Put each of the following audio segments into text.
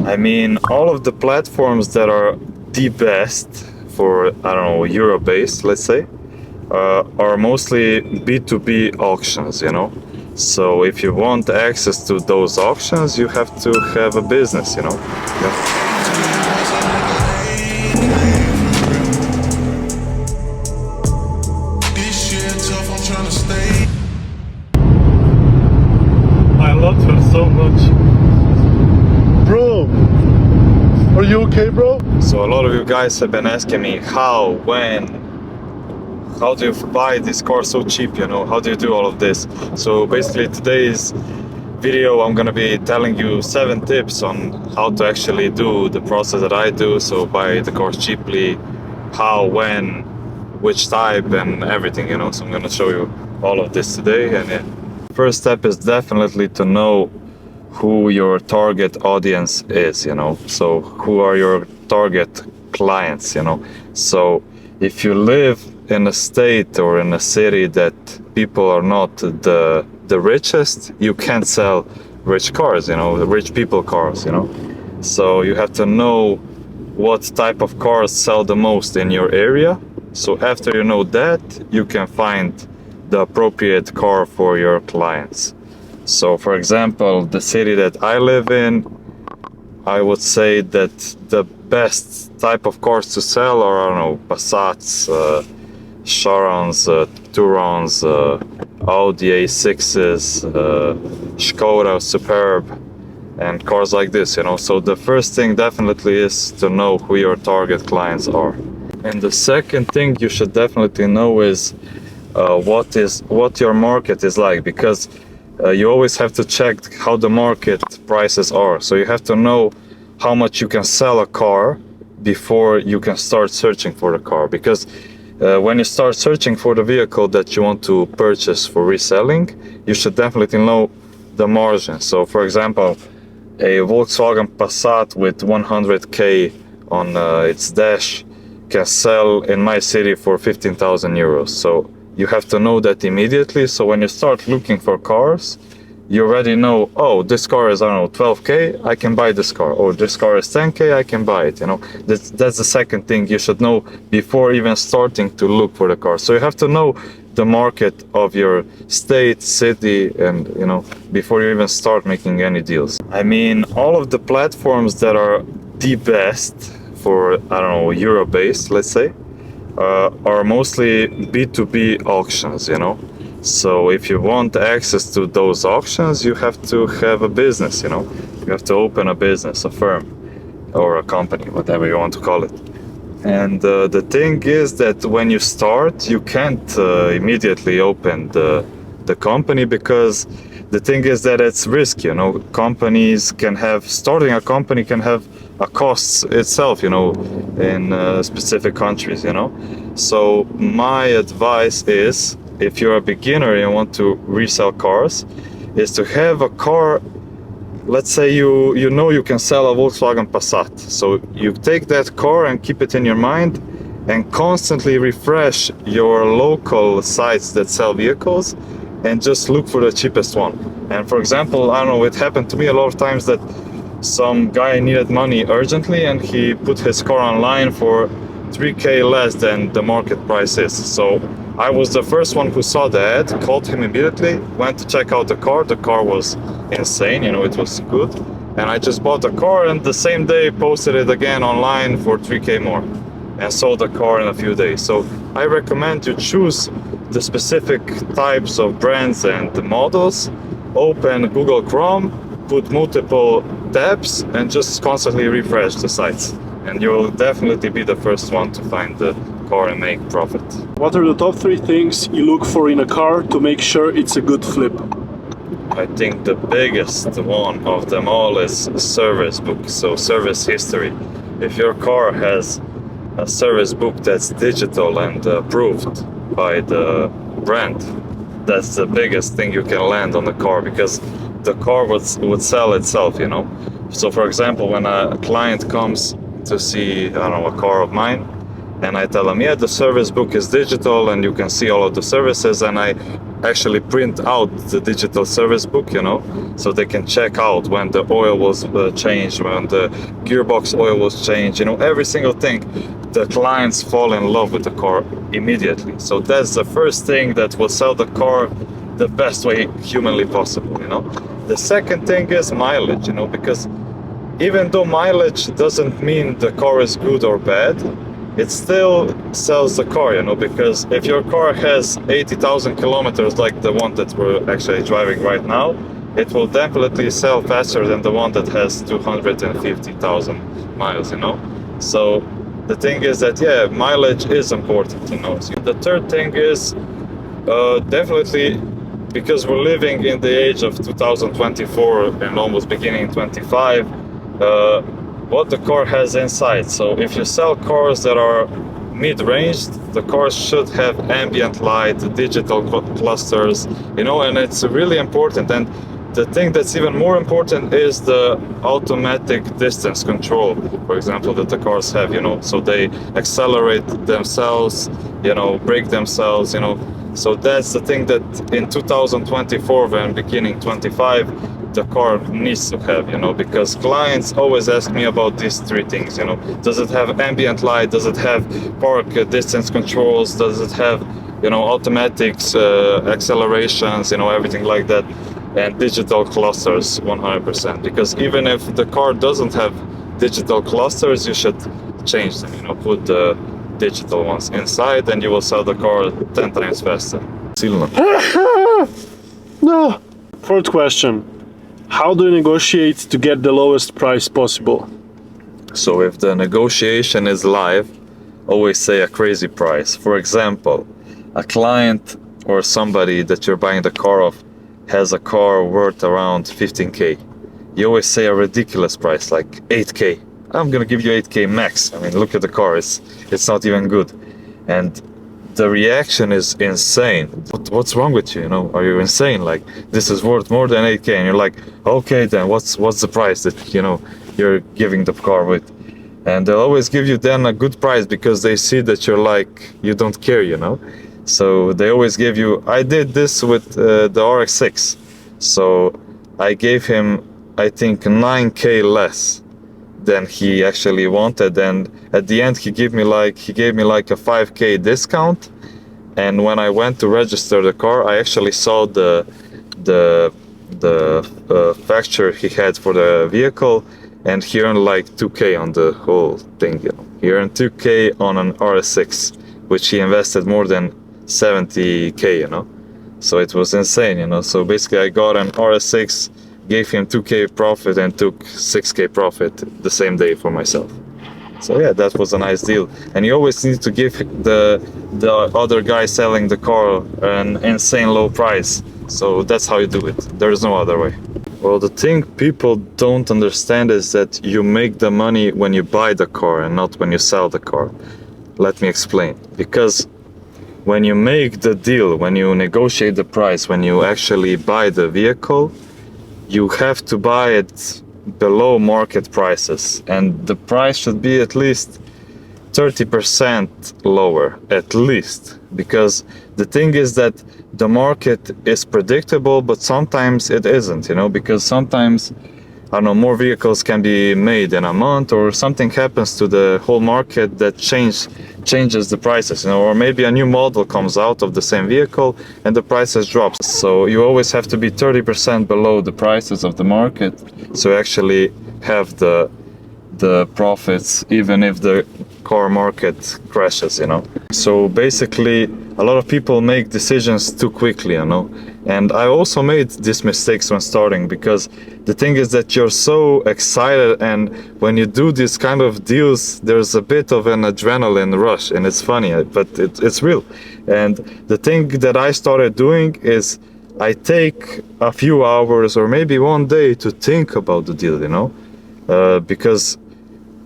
I mean, all of the platforms that are the best for, I don't know, Euro-based, let's say, are mostly B2B auctions, you know? So if you want access to those auctions, you have to have a business, you know? Yeah. I love her so much. Bro, are you okay, bro? So a lot of you guys have been asking me how, when, how do you buy this car so cheap, you know? How do you do all of this? So basically today's video I'm gonna be telling you 7 tips on how to actually do the process that I do. So buy the cars cheaply, how, when, which type, and everything, you know? So I'm gonna show you all of this today. And yeah. First step is definitely to know who your target audience is, you know? So who are your target clients, you know? So if you live in a state or in a city that people are not the richest, you can't sell rich cars, you know, the rich people cars, you know? So you have to know what type of cars sell the most in your area. So after you know that, you can find the appropriate car for your clients. So for example, the city that I live in, I would say that the best type of cars to sell are, I don't know, Passats, Charons, Tourons, Audi A6s, Skoda Superb, and cars like this, you know. So the first thing definitely is to know who your target clients are. And the second thing you should definitely know is what your market is like, because you always have to check how the market prices are. So you have to know how much you can sell a car before you can start searching for the car, because when you start searching for the vehicle that you want to purchase for reselling, you should definitely know the margin. So for example, a Volkswagen Passat with 100k on its dash can sell in my city for 15,000 euros. So you have to know that immediately. So when you start looking for cars, you already know, oh, this car is, I don't know, 12k, I can buy this car. Or this car is 10k, I can buy it, you know. That's the second thing you should know before even starting to look for the car. So you have to know the market of your state, city, and, you know, before you even start making any deals. I mean, all of the platforms that are the best for, I don't know, Euro-based, let's say, are mostly B2B auctions, you know. So if you want access to those auctions, you have to have a business, you know. You have to open a business, a firm, or a company, whatever you want to call it. And the thing is that when you start, you can't immediately open the company, because the thing is that it's risky, you know. Companies can have, starting a company can have a cost itself, you know, in specific countries, you know. So my advice is, if you're a beginner and want to resell cars, is to have a car. Let's say you know you can sell a Volkswagen Passat, so you take that car and keep it in your mind and constantly refresh your local sites that sell vehicles and just look for the cheapest one. And for example, I don't know, it happened to me a lot of times that some guy needed money urgently and he put his car online for 3k less than the market price is. So I was the first one who saw the ad, called him immediately, went to check out the car. The car was insane, you know, it was good. And I just bought the car and the same day posted it again online for 3k more and sold the car in a few days. So I recommend you choose the specific types of brands and the models, open Google Chrome, put multiple tabs and just constantly refresh the sites. And you will definitely be the first one to find the car and make profit. What are the top 3 things you look for in a car to make sure it's a good flip? I think the biggest one of them all is service book, so service history. If your car has a service book that's digital and approved by the brand, that's the biggest thing you can land on the car, because the car would sell itself, you know. So for example, when a client comes to see, I don't know, a car of mine, and I tell them, yeah, the service book is digital and you can see all of the services, and I actually print out the digital service book, you know, so they can check out when the oil was changed, when the gearbox oil was changed, you know, every single thing. The clients fall in love with the car immediately. So that's the first thing that will sell the car the best way humanly possible, you know. The second thing is mileage, you know, because even though mileage doesn't mean the car is good or bad, it still sells the car, you know, because if your car has 80,000 kilometers like the one that we're actually driving right now, it will definitely sell faster than the one that has 250,000 miles, you know. So the thing is that, yeah, mileage is important, you know. So the third thing is definitely, because we're living in the age of 2024 and almost beginning 25, what the car has inside. So if you sell cars that are mid-range, the cars should have ambient light, digital clusters, you know, and it's really important. And the thing that's even more important is the automatic distance control, for example, that the cars have, you know, so they accelerate themselves, you know, brake themselves, you know. So that's the thing that in 2024 and beginning 25, the car needs to have, you know, because clients always ask me about these three things, you know. Does it have ambient light? Does it have park distance controls? Does it have, you know, automatics, accelerations, you know, everything like that? And digital clusters, 100%. Because even if the car doesn't have digital clusters, you should change them, you know, put the digital ones inside and you will sell the car 10 times faster. No. Third question. How do you negotiate to get the lowest price possible? So if the negotiation is live, always say a crazy price. For example, a client or somebody that you're buying the car of has a car worth around 15k. You always say a ridiculous price, like 8k. I'm gonna give you 8k max. I mean, look at the car, it's not even good. And the reaction is insane. What's wrong with you? You know, are you insane? Like, this is worth more than 8k, and you're like, okay, then what's the price that, you know, you're giving the car with? And they'll always give you then a good price because they see that you're like, you don't care, you know. So they always give you. I did this with the RX-6. So I gave him, I think, 9k less than he actually wanted, and at the end he gave me like a 5k discount. And when I went to register the car, I actually saw the facture he had for the vehicle, and he earned like 2k on the whole thing, you know. He earned 2k on an RS6, which he invested more than 70k, you know. So it was insane, you know. So basically I got an RS6, gave him 2k profit and took 6k profit the same day for myself. So yeah, that was a nice deal. And you always need to give the other guy selling the car an insane low price. So that's how you do it. There is no other way. Well, the thing people don't understand is that you make the money when you buy the car and not when you sell the car. Let me explain. Because when you make the deal, when you negotiate the price, when you actually buy the vehicle, you have to buy it below market prices, and the price should be at least 30% lower, at least, because the thing is that the market is predictable, but sometimes it isn't, you know, because sometimes, I don't know, more vehicles can be made in a month, or something happens to the whole market that changes the prices, you know, or maybe a new model comes out of the same vehicle and the prices drop. So you always have to be 30% below the prices of the market, so you actually have the profits even if the car market crashes, you know. So basically a lot of people make decisions too quickly, you know. And I also made these mistakes when starting, because the thing is that you're so excited, and when you do these kind of deals, there's a bit of an adrenaline rush, and it's funny, but it's real. And the thing that I started doing is I take a few hours or maybe one day to think about the deal, you know, because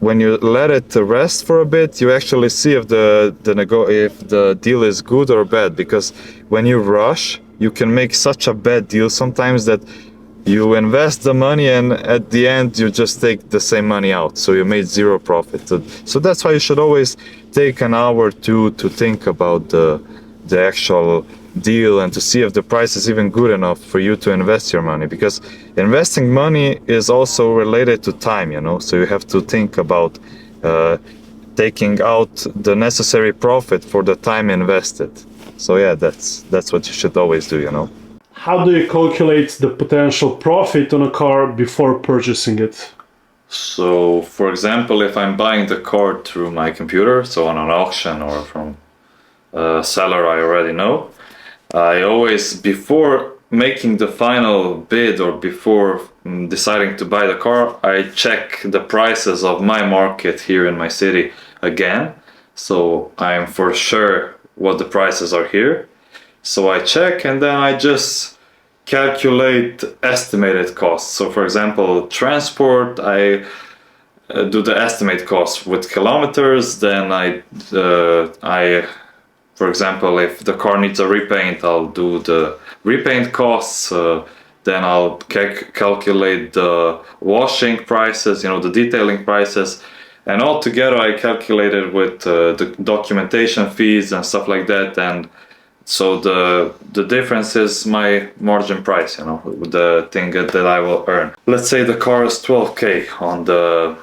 when you let it rest for a bit, you actually see if the deal is good or bad. Because when you rush, you can make such a bad deal sometimes that you invest the money and at the end you just take the same money out, so you made zero profit. So that's why you should always take an hour or two to think about the actual deal and to see if the price is even good enough for you to invest your money, because investing money is also related to time, you know, so you have to think about taking out the necessary profit for the time invested. So yeah, that's what you should always do, you know. How do you calculate the potential profit on a car before purchasing it? So for example, if I'm buying the car through my computer, so on an auction or from a seller I already know, I always, before making the final bid or before deciding to buy the car, I check the prices of my market here in my city again, so I'm for sure what the prices are here. So I check and then I just calculate estimated costs. So for example, transport, I do the estimate cost with kilometers. Then I for example, if the car needs a repaint, I'll do the repaint costs. Then I'll calculate the washing prices, you know, the detailing prices. And all together I calculated with the documentation fees and stuff like that. And so the difference is my margin price, you know, the thing that I will earn. Let's say the car is 12K on the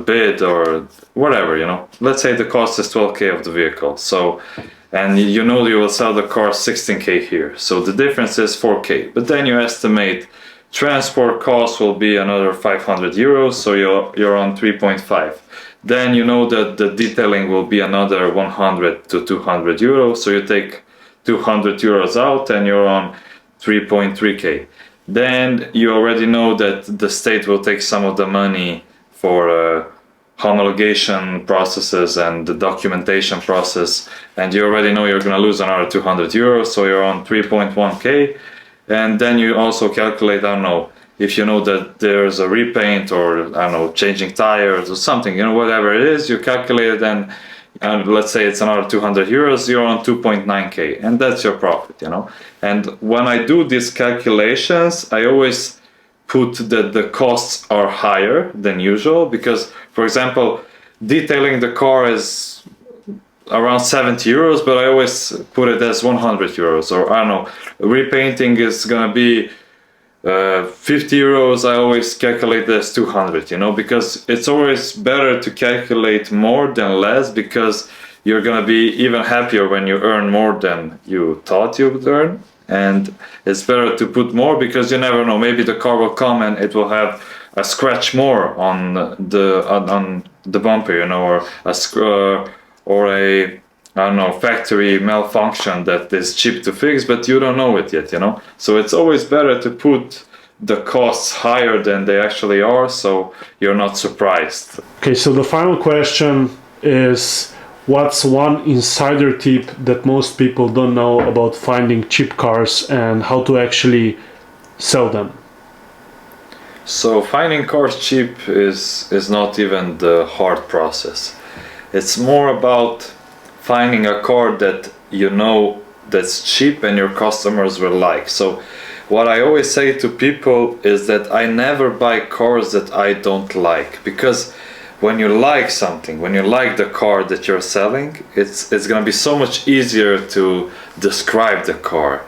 bid or whatever, you know. Let's say the cost is 12K of the vehicle. So, and you know you will sell the car 16K here. So the difference is 4K. But then you estimate transport costs will be another 500 euros. So you're on 3.5. Then you know that the detailing will be another 100 to 200 euros. So you take 200 euros out and you're on 3.3K. Then you already know that the state will take some of the money for homologation processes and the documentation process, and you already know you're going to lose another 200 euros, so you're on 3.1K. And then you also calculate, I don't know, if you know that there's a repaint or, I don't know, changing tires or something, you know, whatever it is, you calculate it, and let's say it's another 200 euros, you're on 2.9K, and that's your profit, you know. And when I do these calculations, I always put that the costs are higher than usual, because for example, detailing the car is around 70 euros, but I always put it as 100 euros, or I don't know, repainting is gonna be 50 euros, I always calculate as 200, you know, because it's always better to calculate more than less, because you're gonna be even happier when you earn more than you thought you would earn. And it's better to put more, because you never know, maybe the car will come and it will have a scratch more on the bumper, you know, or a I don't know, factory malfunction that is cheap to fix, but you don't know it yet, you know. So it's always better to put the costs higher than they actually are, so you're not surprised. Okay, so the final question is, what's one insider tip that most people don't know about finding cheap cars and how to actually sell them? So finding cars cheap is not even the hard process. It's more about finding a car that you know that's cheap and your customers will like. So what I always say to people is that I never buy cars that I don't like, because when you like something, when you like the car that you're selling, it's gonna be so much easier to describe the car,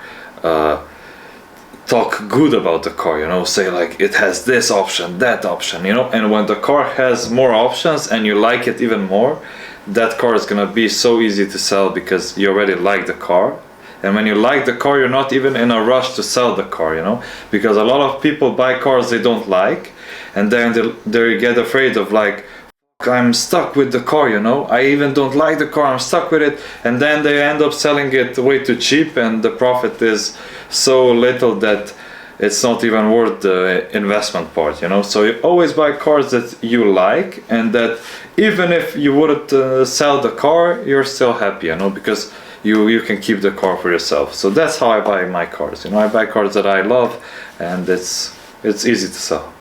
talk good about the car, you know, say like it has this option, that option, you know. And when the car has more options and you like it even more, that car is gonna be so easy to sell, because you already like the car. And when you like the car, you're not even in a rush to sell the car, you know, because a lot of people buy cars they don't like, and then they get afraid of like, I'm stuck with the car, you know, I even don't like the car, I'm stuck with it, and then they end up selling it way too cheap, and the profit is so little that it's not even worth the investment part, you know. So you always buy cars that you like, and that even if you wouldn't sell the car, you're still happy, you know, because you can keep the car for yourself. So that's how I buy my cars, you know. I buy cars that I love, and it's easy to sell.